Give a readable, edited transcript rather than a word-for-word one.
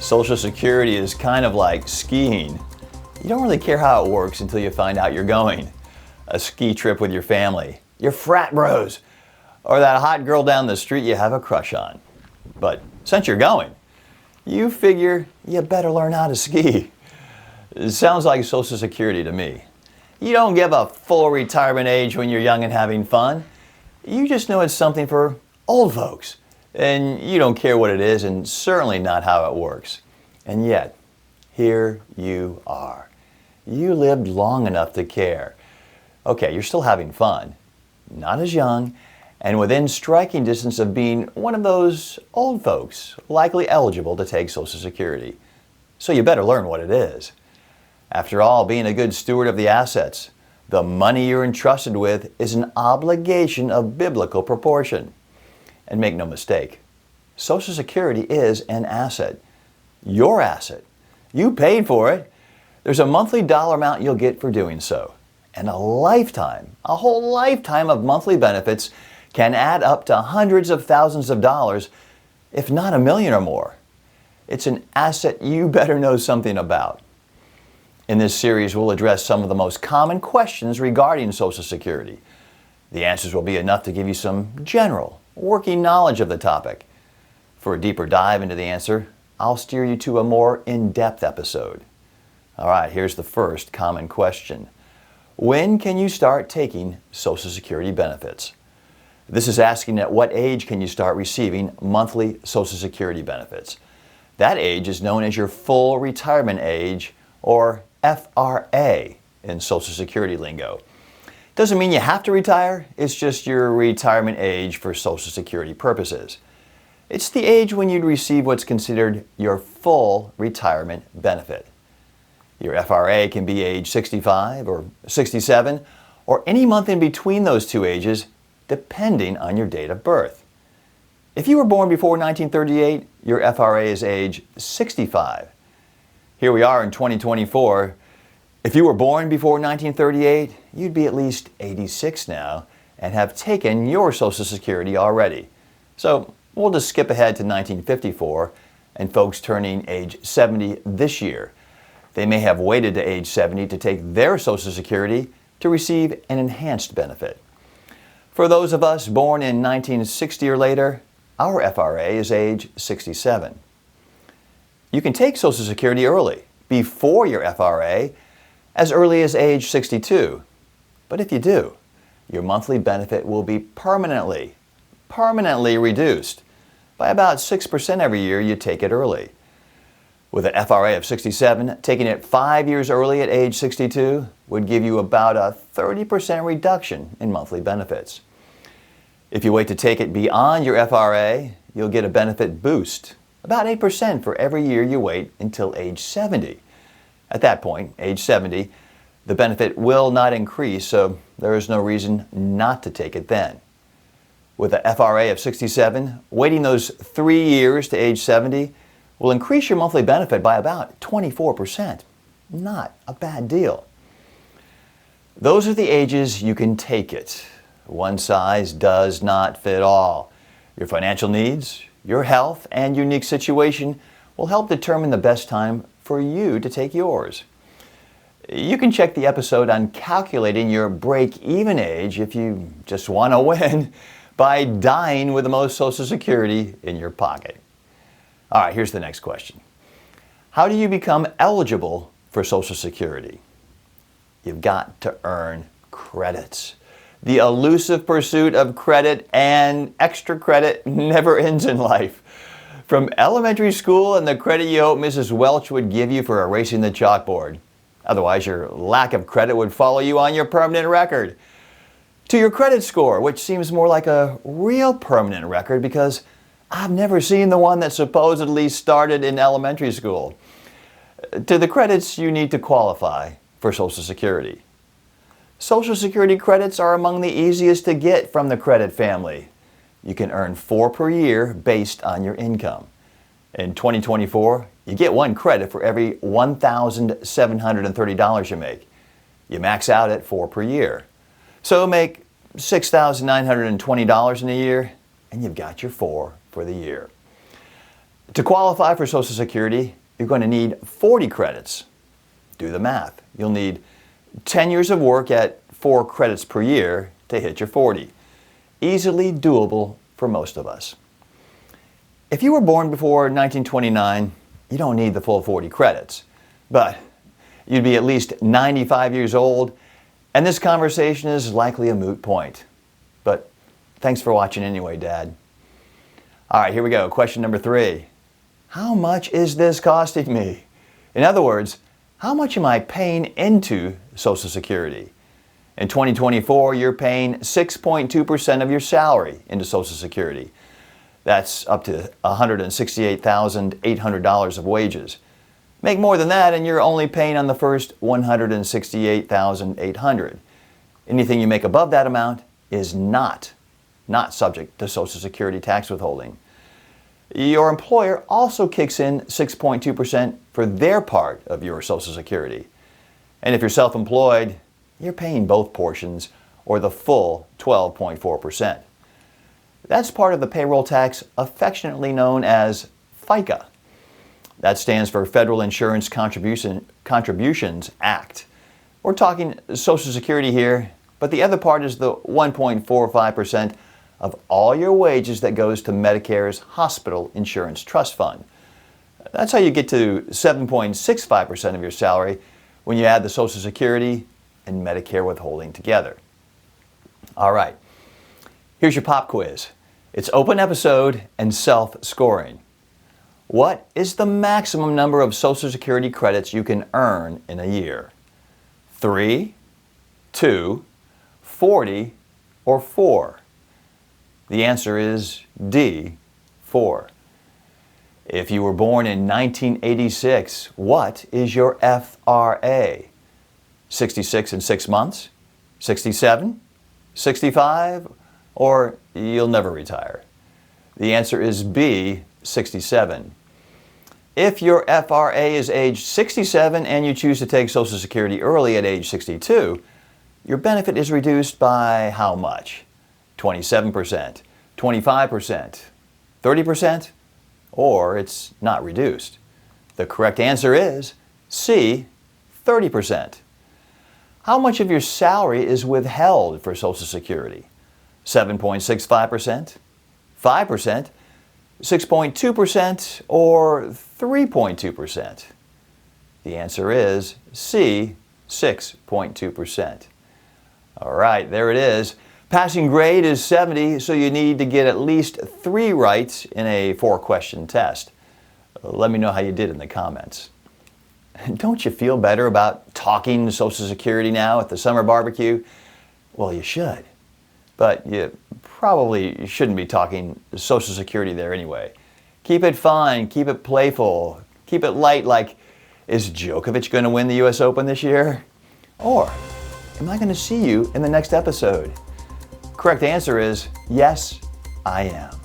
Social Security is kind of like skiing. You don't really care how it works until you find out you're going. A ski trip with your family, your frat bros, or that hot girl down the street you have a crush on. But since you're going, you figure you better learn how to ski. It sounds like Social Security to me. You don't give a full retirement age when you're young and having fun. You just know it's something for old folks. And you don't care what it is, and certainly not how it works. And yet, here you are. You lived long enough to care. Okay, you're still having fun, not as young, and within striking distance of being one of those old folks likely eligible to take Social Security. So you better learn what it is. After all, being a good steward of the assets, the money you're entrusted with is an obligation of biblical proportion. And make no mistake, Social Security is an asset. Your asset. You paid for it. There's a monthly dollar amount you'll get for doing so. And a whole lifetime of monthly benefits can add up to hundreds of thousands of dollars, if not $1 million or more. It's an asset you better know something about. In this series, we'll address some of the most common questions regarding Social Security. The answers will be enough to give you some general, working knowledge of the topic. For a deeper dive into the answer, I'll steer you to a more in-depth episode. All right, here's the first common question. When can you start taking Social Security benefits? This is asking at what age can you start receiving monthly Social Security benefits. That age is known as your full retirement age, or FRA in Social Security lingo. Doesn't mean you have to retire, it's just your retirement age for Social Security purposes. It's the age when you'd receive what's considered your full retirement benefit. Your FRA can be age 65 or 67, or any month in between those two ages, depending on your date of birth. If you were born before 1938, your FRA is age 65. Here we are in 2024. If you were born before 1938, you'd be at least 86 now and have taken your Social Security already. So we'll just skip ahead to 1954 and folks turning age 70 this year. They may have waited to age 70 to take their Social Security to receive an enhanced benefit. For those of us born in 1960 or later, our FRA is age 67. You can take Social Security early, before your FRA, as early as age 62. But if you do, your monthly benefit will be permanently reduced by about 6% every year you take it early. With an FRA of 67, taking it 5 years early at age 62 would give you about a 30% reduction in monthly benefits. If you wait to take it beyond your FRA, you'll get a benefit boost, about 8% for every year you wait until age 70. At that point, age 70, the benefit will not increase, so there is no reason not to take it then. With a FRA of 67, waiting those 3 years to age 70 will increase your monthly benefit by about 24%. Not a bad deal. Those are the ages you can take it. One size does not fit all. Your financial needs, your health, and unique situation will help determine the best time for you to take yours. You can check the episode on calculating your break-even age if you just want to win by dying with the most Social Security in your pocket. All right, here's the next question. How do you become eligible for Social Security? You've got to earn credits. The elusive pursuit of credit and extra credit never ends in life. From elementary school and the credit you hope Mrs. Welch would give you for erasing the chalkboard. Otherwise, your lack of credit would follow you on your permanent record. To your credit score, which seems more like a real permanent record because I've never seen the one that supposedly started in elementary school. To the credits you need to qualify for Social Security. Social Security credits are among the easiest to get from the credit family. You can earn 4 per year based on your income. In 2024, you get 1 credit for every $1,730 you make. You max out at 4 per year. So make $6,920 in a year, and you've got your 4 for the year. To qualify for Social Security, you're going to need 40 credits. Do the math. You'll need 10 years of work at 4 credits per year to hit your 40. Easily doable for most of us. If you were born before 1929, you don't need the full 40 credits. But you'd be at least 95 years old, and this conversation is likely a moot point. But thanks for watching anyway, Dad. All right, here we go. Question number 3. How much is this costing me? In other words, how much am I paying into Social Security? In 2024, you're paying 6.2% of your salary into Social Security. That's up to $168,800 of wages. Make more than that and you're only paying on the first $168,800. Anything you make above that amount is not subject to Social Security tax withholding. Your employer also kicks in 6.2% for their part of your Social Security. And if you're self-employed, you're paying both portions or the full 12.4%. That's part of the payroll tax affectionately known as FICA. That stands for Federal Insurance Contributions Act. We're talking Social Security here, but the other part is the 1.45% of all your wages that goes to Medicare's Hospital Insurance Trust Fund. That's how you get to 7.65% of your salary when you add the Social Security and Medicare withholding together. All right, here's your pop quiz. It's open episode and self-scoring. What is the maximum number of Social Security credits you can earn in a year? 3, 2, 40, or 4? The answer is D, 4. If you were born in 1986, what is your FRA? 66 and 6 months? 67? 65? Or you'll never retire? The answer is B, 67. If your FRA is age 67 and you choose to take Social Security early at age 62, your benefit is reduced by how much? 27%, 25%, 30%, or it's not reduced. The correct answer is C, 30%. How much of your salary is withheld for Social Security? 7.65%, 5%, 6.2%, or 3.2%? The answer is C, 6.2%. All right, there it is. Passing grade is 70, so you need to get at least 3 rights in a 4-question test. Let me know how you did in the comments. Don't you feel better about talking Social Security now at the summer barbecue? Well, you should. But you probably shouldn't be talking Social Security there anyway. Keep it fun, keep it playful, keep it light like, is Djokovic going to win the US Open this year? Or am I going to see you in the next episode? Correct answer is yes, I am.